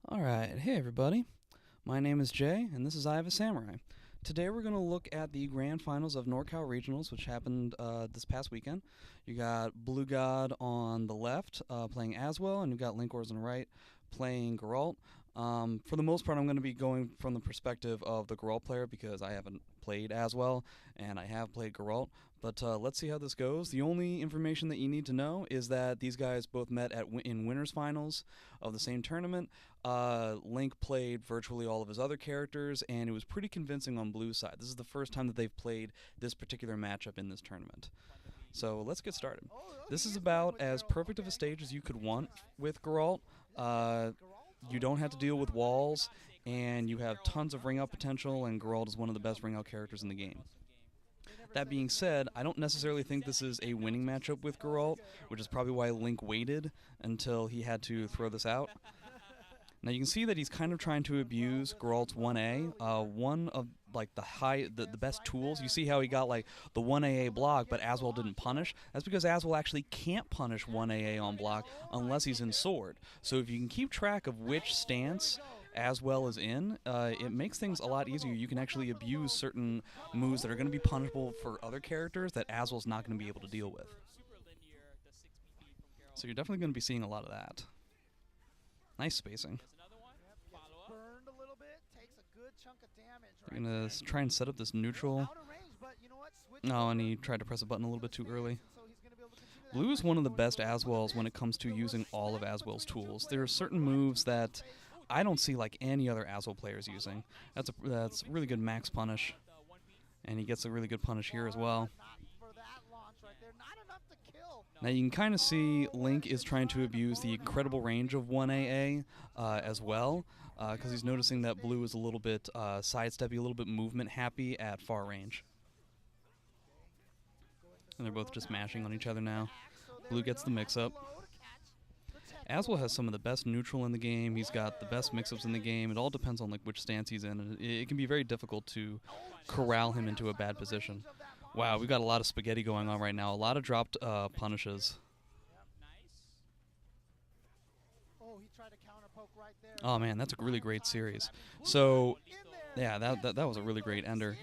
Alright, hey everybody. My name is Jay, and this is I Have a Samurai. Today we're going to look at the grand finals of NorCal Regionals, which happened this past weekend. You got Blue God on the left playing Aswell, and you got Linkors on the right playing Geralt. For the most part, I'm going to be going from the perspective of the Geralt player because I haven't played Aswell, and I have played Geralt. But let's see how this goes. The only information that you need to know is that these guys both met in winners finals of the same tournament. Link played virtually all of his other characters, and it was pretty convincing on Blue's side. This is the first time that they've played this particular matchup in this tournament. So let's get started. This is about as perfect of a stage as you could want with Geralt. You don't have to deal with walls, and you have tons of ring out potential, and Geralt is one of the best ring out characters in the game. That being said, I don't necessarily think this is a winning matchup with Geralt, which is probably why Link waited until he had to throw this out. Now you can see that he's kind of trying to abuse Geralt's 1A. One of like the best tools. You see how he got like the 1AA block, but Aswell didn't punish. That's because Aswell actually can't punish 1AA on block unless he's in sword. So if you can keep track of which stance Aswell is in, it makes things a lot easier. You can actually abuse certain moves that are going to be punishable for other characters that Aswell's not going to be able to deal with. So you're definitely going to be seeing a lot of that. Nice spacing. You're going to try and set up this neutral. No, and he tried to press a button a little bit too early. Blue is one of the best Aswells when it comes to using all of Aswell's tools. There are certain moves that I don't see like any other Aswell players using. That's a really good max punish, and he gets a really good punish here as well. Now you can kind of see Link is trying to abuse the incredible range of 1AA as well, because he's noticing that Blue is a little bit sidesteppy, a little bit movement happy at far range. And they're both just mashing on each other now. Blue gets the mix-up. Aswell has some of the best neutral in the game. He's got the best mix-ups in the game. It all depends on like which stance he's in. It can be very difficult to corral him into a bad position. Wow, we've got a lot of spaghetti going on right now. A lot of dropped punishes. Oh man, that's a really great series. So, yeah, that was a really great ender.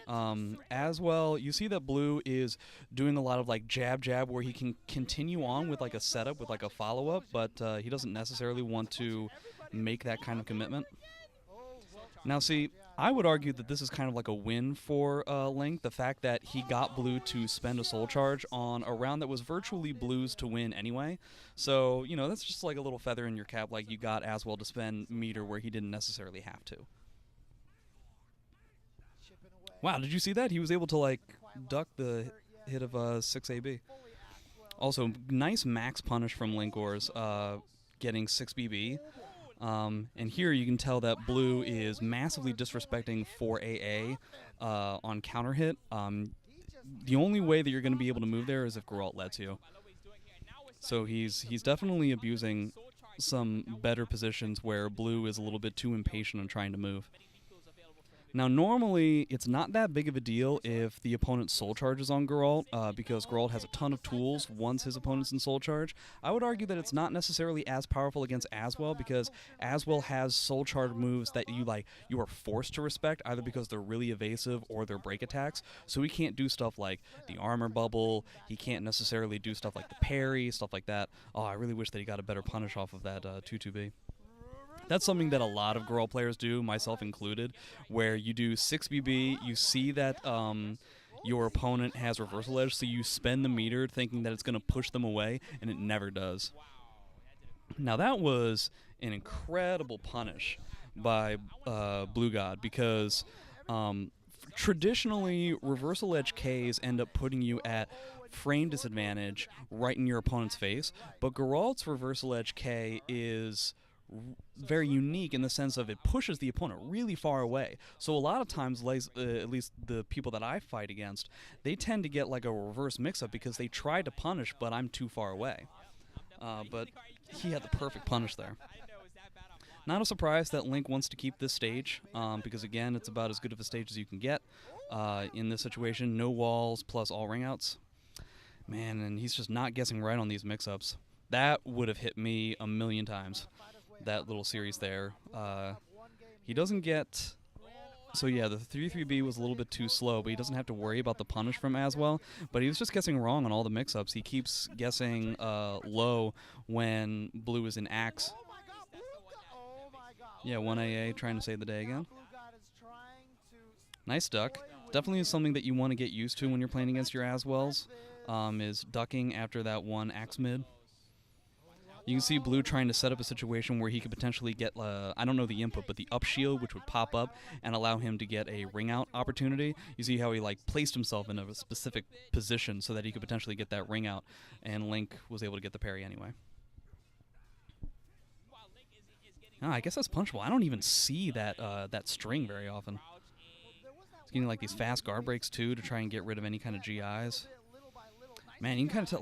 As well, you see that Blue is doing a lot of like jab where he can continue on with like a setup with like a follow-up, but he doesn't necessarily want to make that kind of commitment. Now see, I would argue that this is kind of like a win for Link, the fact that he got Blue to spend a soul charge on a round that was virtually Blue's to win anyway. So, you know, that's just like a little feather in your cap, like you got Aswell to spend meter where he didn't necessarily have to. Wow, did you see that? He was able to like duck the hit of 6AB. Also, nice max punish from Linkors, getting 6BB. And here you can tell that Blue is massively disrespecting 4AA on counter hit. The only way that you're going to be able to move there is if Geralt lets you. So he's definitely abusing some better positions where Blue is a little bit too impatient on trying to move. Now, normally, it's not that big of a deal if the opponent soul charges on Geralt, because Geralt has a ton of tools once his opponent's in soul charge. I would argue that it's not necessarily as powerful against Aswell, because Aswell has soul charge moves that you are forced to respect, either because they're really evasive or they're break attacks. So he can't do stuff like the armor bubble, he can't necessarily do stuff like the parry, stuff like that. Oh, I really wish that he got a better punish off of that 2-2B. That's something that a lot of Geralt players do, myself included, where you do 6BB, you see that your opponent has reversal edge, so you spend the meter thinking that it's going to push them away, and it never does. Now that was an incredible punish by Blue God, because traditionally reversal edge Ks end up putting you at frame disadvantage right in your opponent's face, but Geralt's reversal edge K is very unique in the sense of it pushes the opponent really far away. So a lot of times, at least the people that I fight against, they tend to get like a reverse mix-up because they try to punish, but I'm too far away. But he had the perfect punish there. Not a surprise that Link wants to keep this stage, because again, it's about as good of a stage as you can get in this situation. No walls plus all ring outs. Man, and he's just not guessing right on these mix-ups. That would have hit me a million times. that little series there. He doesn't get. So yeah, the 3-3B was a little bit too slow, but he doesn't have to worry about the punish from as well. But he was just guessing wrong on all the mix-ups. He keeps guessing low when blue is in axe. Yeah, 1AA trying to save the day again. Nice duck. Definitely something that you want to get used to when you're playing against your Aswells, is ducking after that one axe mid. You can see blue trying to set up a situation where he could potentially get, I don't know the input, but the up shield, which would pop up and allow him to get a ring out opportunity. You see how he placed himself in a specific position so that he could potentially get that ring out, and Link was able to get the parry anyway. I guess that's punchable. I don't even see that that string very often. He's getting these fast guard breaks too to try and get rid of any kind of GIs. Man, you can kind of tell,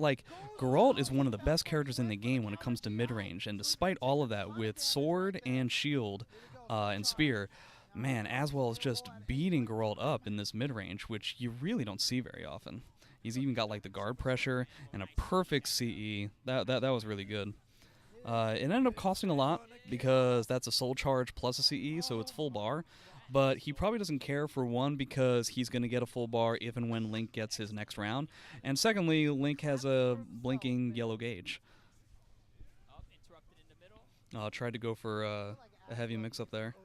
Geralt is one of the best characters in the game when it comes to mid-range, and despite all of that, with sword and shield and spear, man, Aswell is just beating Geralt up in this mid-range, which you really don't see very often. He's even got, the guard pressure and a perfect CE. That was really good. It ended up costing a lot, because that's a soul charge plus a CE, so it's full bar. But he probably doesn't care, for one, because he's going to get a full bar if and when Link gets his next round. And secondly, Link has a blinking yellow gauge. Tried to go for a heavy mix-up there.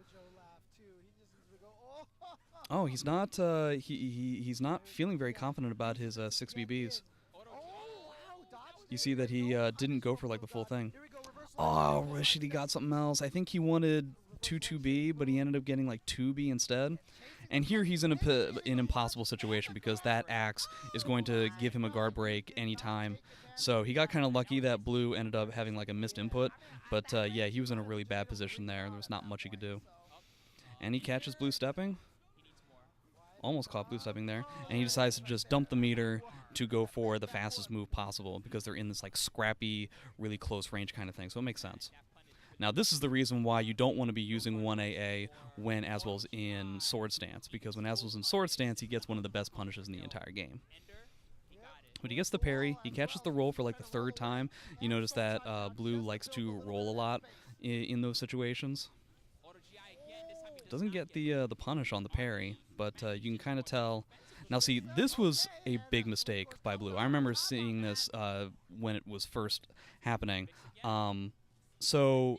Oh, he's not he's not feeling very confident about his 6BBs. You see that he didn't go for the full thing. Oh, wished he got something else. I think he wanted 2-2B, but he ended up getting 2B instead. And here he's in an impossible situation, because that axe is going to give him a guard break anytime. So he got kind of lucky that blue ended up having a missed input. But yeah, he was in a really bad position there. There was not much he could do. And he catches blue stepping. Almost caught blue stepping there. And he decides to just dump the meter to go for the fastest move possible, because they're in this scrappy, really close range kind of thing. So it makes sense. Now, this is the reason why you don't want to be using 1AA when Aswell's in sword stance, because when Aswell's in sword stance, he gets one of the best punishes in the entire game. But he gets the parry. He catches the roll for the third time. You notice that blue likes to roll a lot in those situations. Doesn't get the punish on the parry, but you can kind of tell. Now, see, this was a big mistake by blue. I remember seeing this when it was first happening. So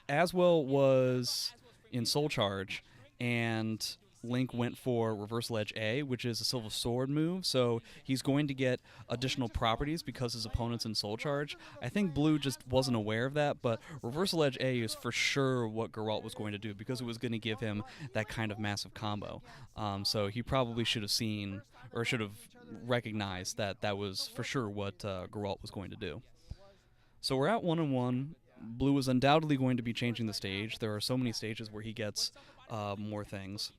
Aswell was in Soul Charge, and Link went for Reversal Edge A, which is a Silver Sword move, so he's going to get additional properties because his opponent's in Soul Charge. I think Blue just wasn't aware of that, but Reversal Edge A is for sure what Geralt was going to do, because it was going to give him that kind of massive combo. So he probably should have seen, or should have recognized that that was for sure what Geralt was going to do. So we're at 1-1. Blue is undoubtedly going to be changing the stage. There are so many stages where he gets more things.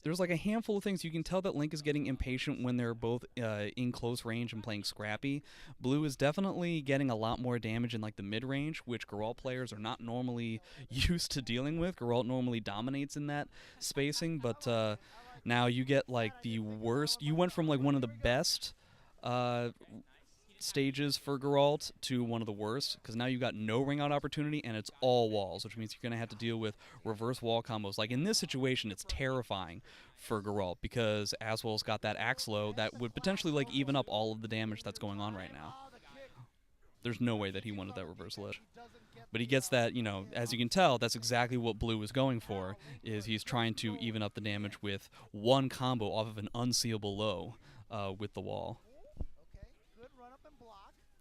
There's a handful of things. You can tell that Link is getting impatient when they're both in close range and playing scrappy. Blue is definitely getting a lot more damage in the mid-range, which Geralt players are not normally used to dealing with. Geralt normally dominates in that spacing, but now you get the worst. You went from one of the best stages for Geralt to one of the worst, because now you've got no ring out opportunity and it's all walls, which means you're going to have to deal with reverse wall combos. In this situation, it's terrifying for Geralt, because Aswell's got that axe low that would potentially even up all of the damage that's going on right now. There's no way that he wanted that reversal edge. But he gets that, as you can tell, that's exactly what Blue is going for, is he's trying to even up the damage with one combo off of an unseeable low with the wall.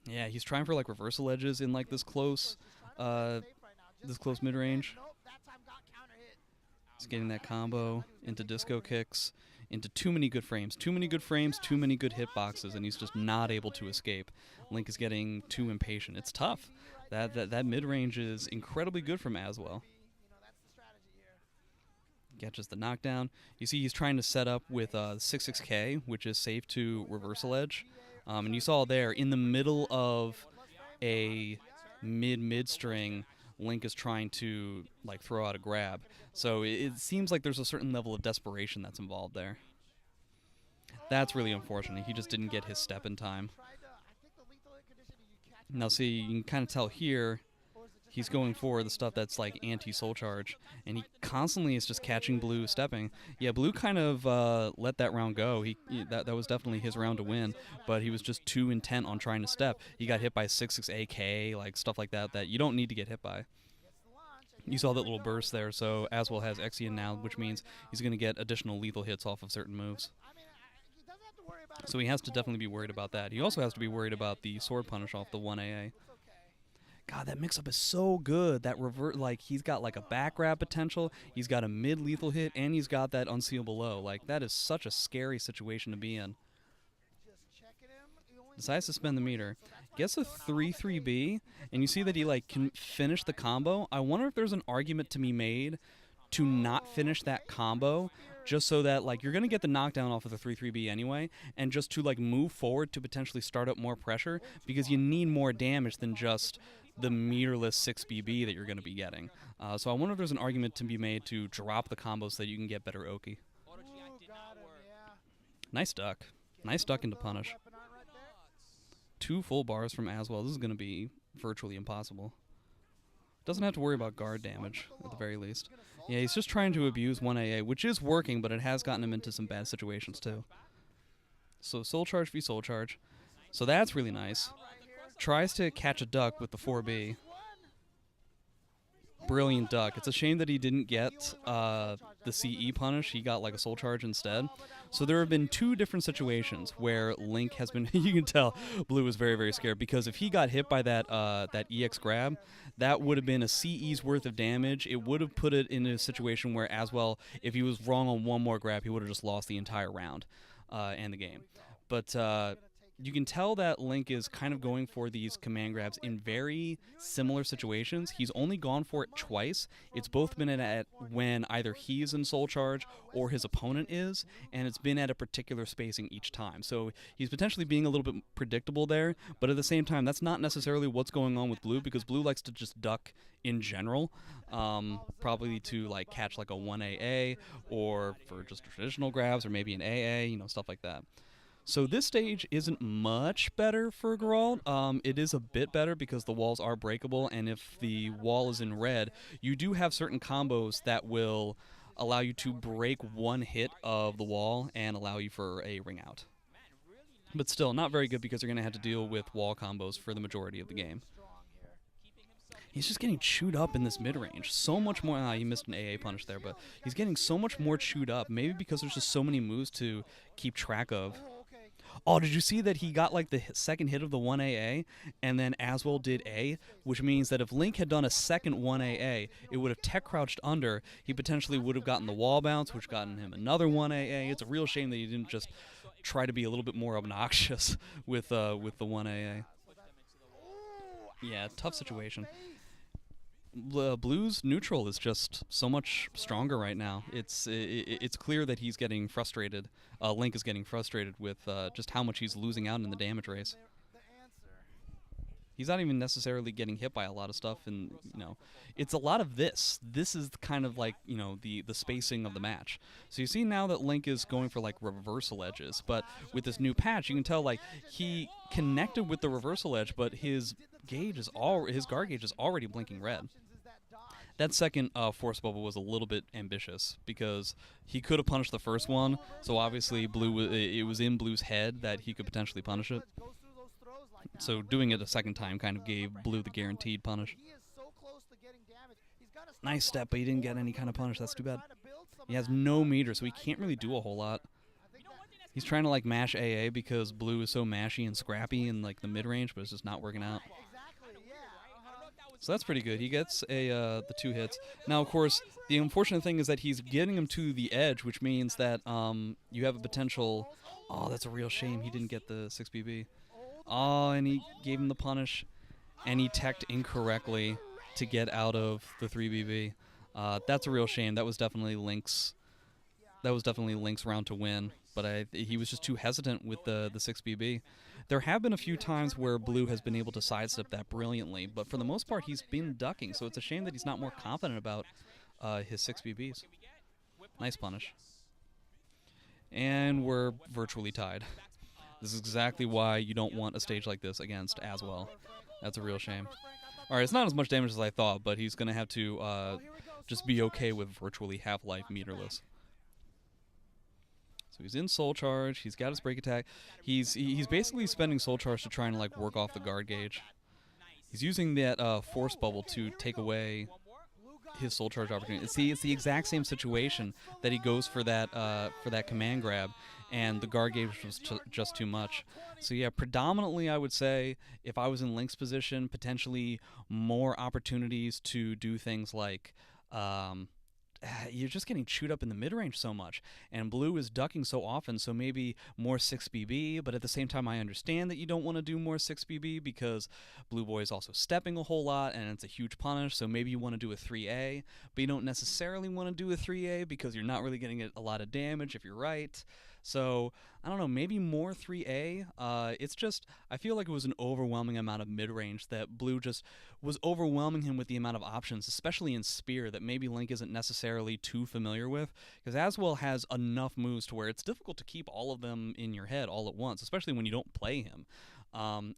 Yeah, he's trying for reversal edges in this close mid-range. He's getting that combo into disco kicks, into too many good frames, too many good hitboxes, and he's just not able to escape. Link is getting too impatient. It's tough. That mid-range is incredibly good from Aswell. Catches the knockdown. You see he's trying to set up with 6-6K, which is safe to reversal edge. And you saw there, in the middle of a mid string, Link is trying to throw out a grab. So it seems like there's a certain level of desperation that's involved there. That's really unfortunate. He just didn't get his step in time. Now see, you can kind of tell here he's going for the stuff that's like anti-soul charge, and he constantly is just catching Blue stepping. Yeah, Blue kind of let that round go. That was definitely his round to win, but he was just too intent on trying to step. He got hit by 6-6 AK, like stuff like that that you don't need to get hit by. You saw that little burst there, so Aswell has Exian now, which means he's going to get additional lethal hits off of certain moves. So he has to definitely be worried about that. He also has to be worried about the sword punish off the 1AA. God, that mix-up is so good. That revert, like, he's got, like, a back grab potential, he's got a mid-lethal hit, and he's got that unsealable low. Like, that is such a scary situation to be in. Decides to spend the meter. Gets a 3-3B, and you see that he, like, can finish the combo. I wonder if there's an argument to be made to not finish that combo, just so that, like, you're going to get the knockdown off of the 3-3B anyway, and just to, like, move forward to potentially start up more pressure, because you need more damage than just the meterless 6BB that you're going to be getting. So I wonder if there's an argument to be made to drop the combos so that you can get better Oki. Nice duck. Nice duck into punish. 2 full bars from Aswell. This is going to be virtually impossible. Doesn't have to worry about guard damage, at the very least. Yeah, he's just trying to abuse 1AA, which is working, but it has gotten him into some bad situations, too. So Soul Charge v Soul Charge. So that's really nice. Tries to catch a duck with the 4B. Brilliant duck. It's a shame that he didn't get the CE punish. He got like a Soul Charge instead. So there have been 2 different situations where Link has been... You can tell Blue was very, very scared, because if he got hit by that that EX grab, that would have been a CE's worth of damage. It would have put it in a situation where, as well, if he was wrong on one more grab, he would have just lost the entire round and the game. But... you can tell that Link is kind of going for these command grabs in very similar situations. He's only gone for it twice. It's both been at when either he's in Soul Charge or his opponent is, and it's been at a particular spacing each time. So he's potentially being a little bit predictable there, but at the same time, that's not necessarily what's going on with Blue, because Blue likes to just duck in general, probably to like catch like a 1AA, or for just traditional grabs, or maybe an AA, you know, stuff like that. So this stage isn't much better for Geralt. It is a bit better because the walls are breakable, and if the wall is in red, you do have certain combos that will allow you to break one hit of the wall and allow you for a ring out. But still, not very good, because you're going to have to deal with wall combos for the majority of the game. He's just getting chewed up in this mid-range. So much more... he missed an AA punish there, but he's getting so much more chewed up, maybe because there's just so many moves to keep track of. Oh, did you see that he got like the second hit of the 1AA, and then Aswell did A, which means that if Link had done a second 1AA, it would have tech crouched under. He potentially would have gotten the wall bounce, which gotten him another 1AA. It's a real shame that he didn't just try to be a little bit more obnoxious with the 1AA. Yeah, tough situation. Blue's neutral is just so much stronger right now. It's clear that he's getting frustrated. Link is getting frustrated with just how much he's losing out in the damage race. He's not even necessarily getting hit by a lot of stuff, and you know, it's a lot of this. This is kind of like, you know, the spacing of the match. So you see now that Link is going for like reversal edges, but with this new patch, you can tell like he connected with the reversal edge, but his guard gauge is already blinking red. That second force bubble was a little bit ambitious, because he could have punished the first one, so obviously it was in Blue's head that he could potentially punish it. So doing it a second time kind of gave Blue the guaranteed punish. Nice step, but he didn't get any kind of punish. That's too bad. He has no meter, so he can't really do a whole lot. He's trying to like mash AA because Blue is so mashy and scrappy in like the mid-range, but it's just not working out. So that's pretty good. He gets the 2 hits. Now, of course, the unfortunate thing is that he's getting him to the edge, which means that you have a potential... Oh, that's a real shame. He didn't get the 6BB. Oh, and he gave him the punish, and he teched incorrectly to get out of the 3BB. That's a real shame. That was definitely Link's round to win, but he was just too hesitant with the 6BB. There have been a few times where Blue has been able to sidestep that brilliantly, but for the most part he's been ducking, so it's a shame that he's not more confident about his 6BBs. Nice punish. And we're virtually tied. This is exactly why you don't want a stage like this against Aswell. That's a real shame. Alright, it's not as much damage as I thought, but he's going to have to just be okay with virtually half-life meterless. So he's in Soul Charge, he's got his break attack. He's basically spending Soul Charge to try and like work off the guard gauge. He's using that Force Bubble to take away his Soul Charge opportunity. See, it's the exact same situation that he goes for that command grab, and the guard gauge was just too much. So yeah, predominantly I would say if I was in Link's position, potentially more opportunities to do things like you're just getting chewed up in the mid-range so much, and Blue is ducking so often, so maybe more 6BB, but at the same time I understand that you don't want to do more 6BB because Blue Boy is also stepping a whole lot, and it's a huge punish, so maybe you want to do a 3A, but you don't necessarily want to do a 3A because you're not really getting a lot of damage if you're right. So, I don't know, maybe more 3A. It's just, I feel like it was an overwhelming amount of mid-range that Blue just was overwhelming him with the amount of options, especially in Spear, that maybe Link isn't necessarily too familiar with, because Aswell has enough moves to where it's difficult to keep all of them in your head all at once, especially when you don't play him.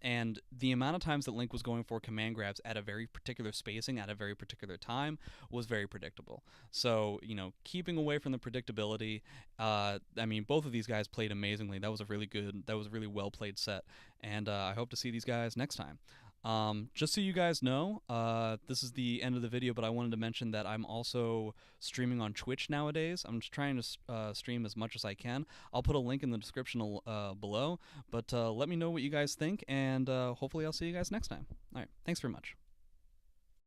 And the amount of times that Link was going for command grabs at a very particular spacing at a very particular time was very predictable. So, you know, keeping away from the predictability, I mean, both of these guys played amazingly. That was a really well played set, and I hope to see these guys next time. Just so you guys know, this is the end of the video, but I wanted to mention that I'm also streaming on Twitch nowadays. I'm just trying to stream as much as I can. I'll put a link in the description below, but let me know what you guys think, and hopefully I'll see you guys next time. All right, thanks very much.